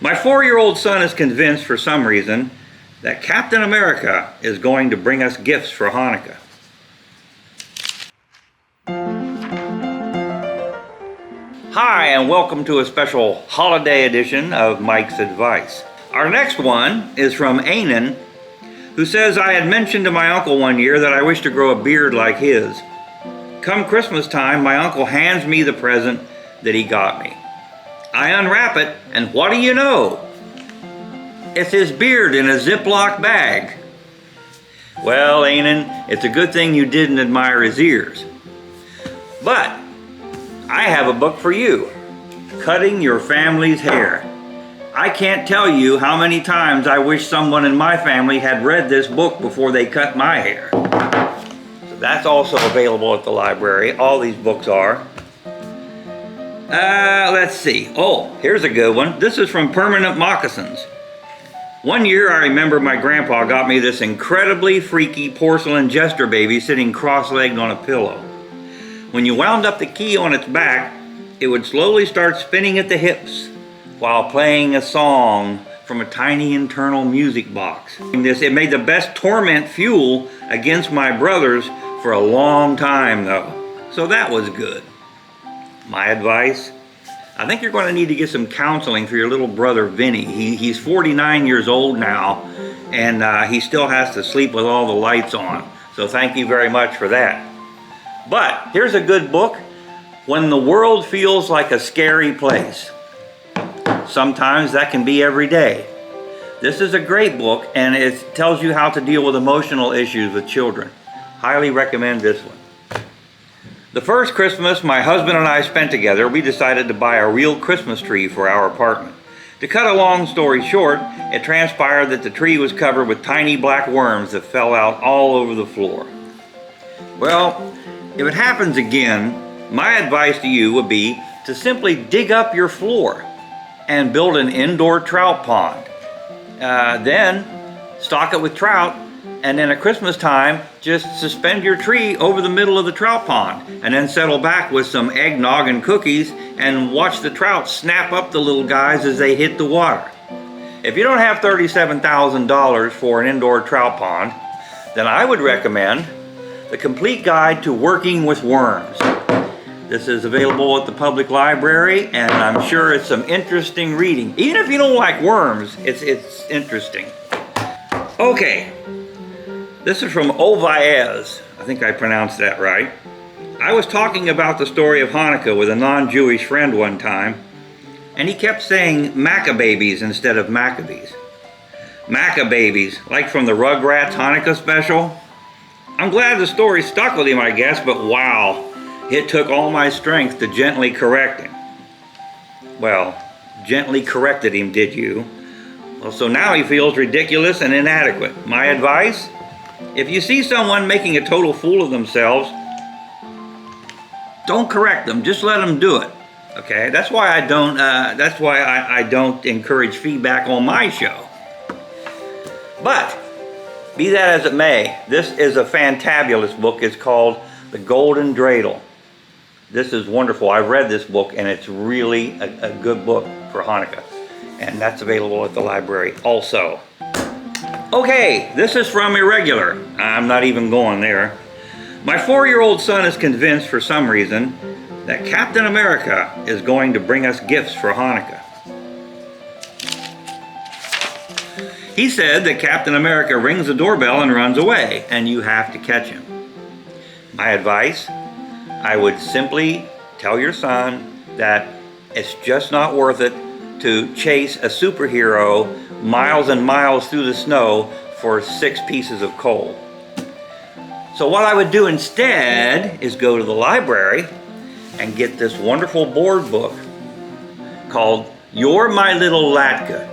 My 4-year-old son is convinced for some reason that Captain America is going to bring us gifts for Hanukkah. Hi, and welcome to a special holiday edition of Mike's Advice. Our next one is from Anan, who says, I had mentioned to my uncle one year that I wish to grow a beard like his. Come Christmas time, my uncle hands me the present that he got me. I unwrap it, and what do you know? It's his beard in a Ziploc bag. Well, Anan, it's a good thing you didn't admire his ears. But I have a book for you, Cutting Your Family's Hair. I can't tell you how many times I wish someone in my family had read this book before they cut my hair. So that's also available at the library. All these books are. Let's see. Oh, here's a good one. This is from Permanent Moccasins. One year I remember my grandpa got me this incredibly freaky porcelain jester baby sitting cross-legged on a pillow. When you wound up the key on its back, it would slowly start spinning at the hips while playing a song from a tiny internal music box. It made the best torment fuel against my brothers for a long time though. So that was good. My advice, I think you're going to need to get some counseling for your little brother Vinny. He's 49 years old now, and he still has to sleep with all the lights on. So thank you very much for that. But here's a good book, When the World Feels Like a Scary Place. Sometimes that can be every day. This is a great book, and it tells you how to deal with emotional issues with children. Highly recommend this one. The first Christmas my husband and I spent together, we decided to buy a real Christmas tree for our apartment. To cut a long story short, it transpired that the tree was covered with tiny black worms that fell out all over the floor. Well, if it happens again, my advice to you would be to simply dig up your floor and build an indoor trout pond. Then stock it with trout, and then at Christmas time, just suspend your tree over the middle of the trout pond, and then settle back with some eggnog and cookies and watch the trout snap up the little guys as they hit the water. If you don't have $37,000 for an indoor trout pond, then I would recommend The Complete Guide to Working with Worms. This is available at the public library, and I'm sure it's some interesting reading. Even if you don't like worms, it's interesting. Okay. This is from Ovaez. I think I pronounced that right. I was talking about the story of Hanukkah with a non-Jewish friend one time, and he kept saying Maccababies instead of Maccabees. Maccababies, like from the Rugrats Hanukkah special. I'm glad the story stuck with him, I guess, but wow, it took all my strength to gently correct him. Well, gently corrected him, did you? Well, so now he feels ridiculous and inadequate. My advice? If you see someone making a total fool of themselves, don't correct them. Just let them do it. Okay? That's why I don't encourage feedback on my show. But be that as it may, this is a fantabulous book. It's called The Golden Dreidel. This is wonderful. I've read this book, and it's really a good book for Hanukkah. And that's available at the library also. Okay, this is from Irregular. I'm not even going there. My 4-year-old son is convinced for some reason that Captain America is going to bring us gifts for Hanukkah. He said that Captain America rings the doorbell and runs away, and you have to catch him. My advice? I would simply tell your son that it's just not worth it to chase a superhero miles and miles through the snow for 6 pieces of coal. So what I would do instead is go to the library and get this wonderful board book called You're My Little Latka.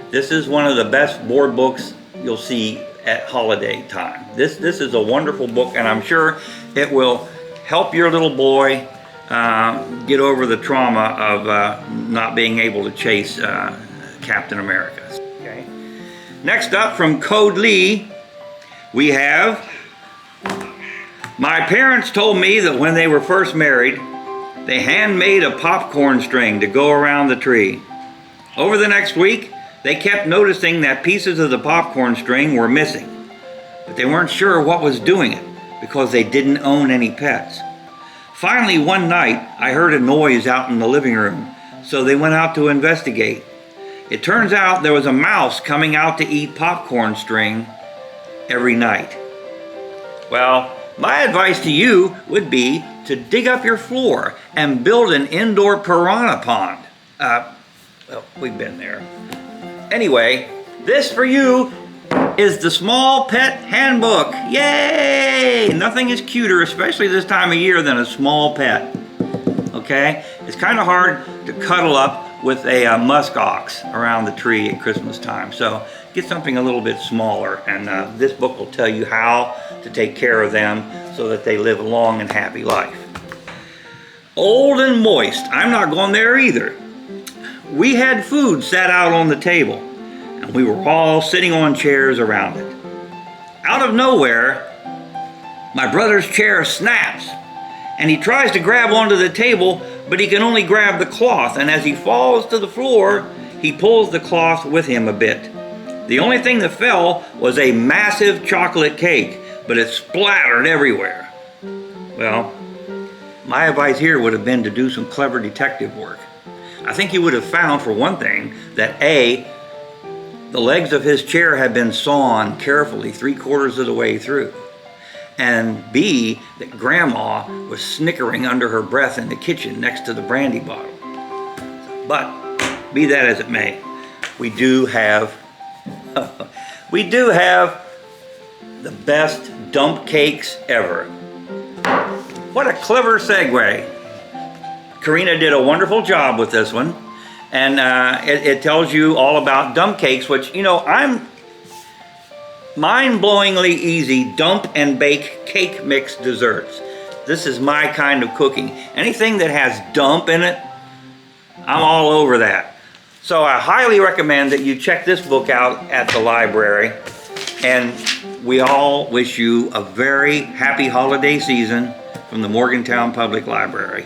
This is one of the best board books you'll see at holiday time. This is a wonderful book, and I'm sure it will help your little boy get over the trauma of not being able to chase Captain America. Okay. Next up from Code Lee, we have, my parents told me that when they were first married, they handmade a popcorn string to go around the tree. Over the next week, they kept noticing that pieces of the popcorn string were missing, but they weren't sure what was doing it because they didn't own any pets. Finally, one night, I heard a noise out in the living room, so they went out to investigate. It turns out there was a mouse coming out to eat popcorn string every night. Well, my advice to you would be to dig up your floor and build an indoor piranha pond. Well, we've been there. Anyway, this for you is the Small Pet Handbook. Yay! Nothing is cuter, especially this time of year, than a small pet. Okay? It's kind of hard to cuddle up with a musk ox around the tree at Christmas time. So get something a little bit smaller, and this book will tell you how to take care of them so that they live a long and happy life. Old and moist. I'm not going there either. We had food set out on the table, and we were all sitting on chairs around it. Out of nowhere, my brother's chair snaps, and he tries to grab onto the table, but he can only grab the cloth, and as he falls to the floor, he pulls the cloth with him a bit. The only thing that fell was a massive chocolate cake, but it splattered everywhere. Well, my advice here would have been to do some clever detective work. I think you would have found, for one thing, that A, the legs of his chair had been sawn carefully 3/4 of the way through, and B, that Grandma was snickering under her breath in the kitchen next to the brandy bottle. But be that as it may, we do have the best dump cakes ever. What a clever segue. Karina did a wonderful job with this one, and it tells you all about dump cakes, which, you know, I'm mind-blowingly easy dump and bake cake mix desserts. This is my kind of cooking. Anything that has dump in it, I'm all over that. So I highly recommend that you check this book out at the library, and we all wish you a very happy holiday season from the Morgantown Public Library.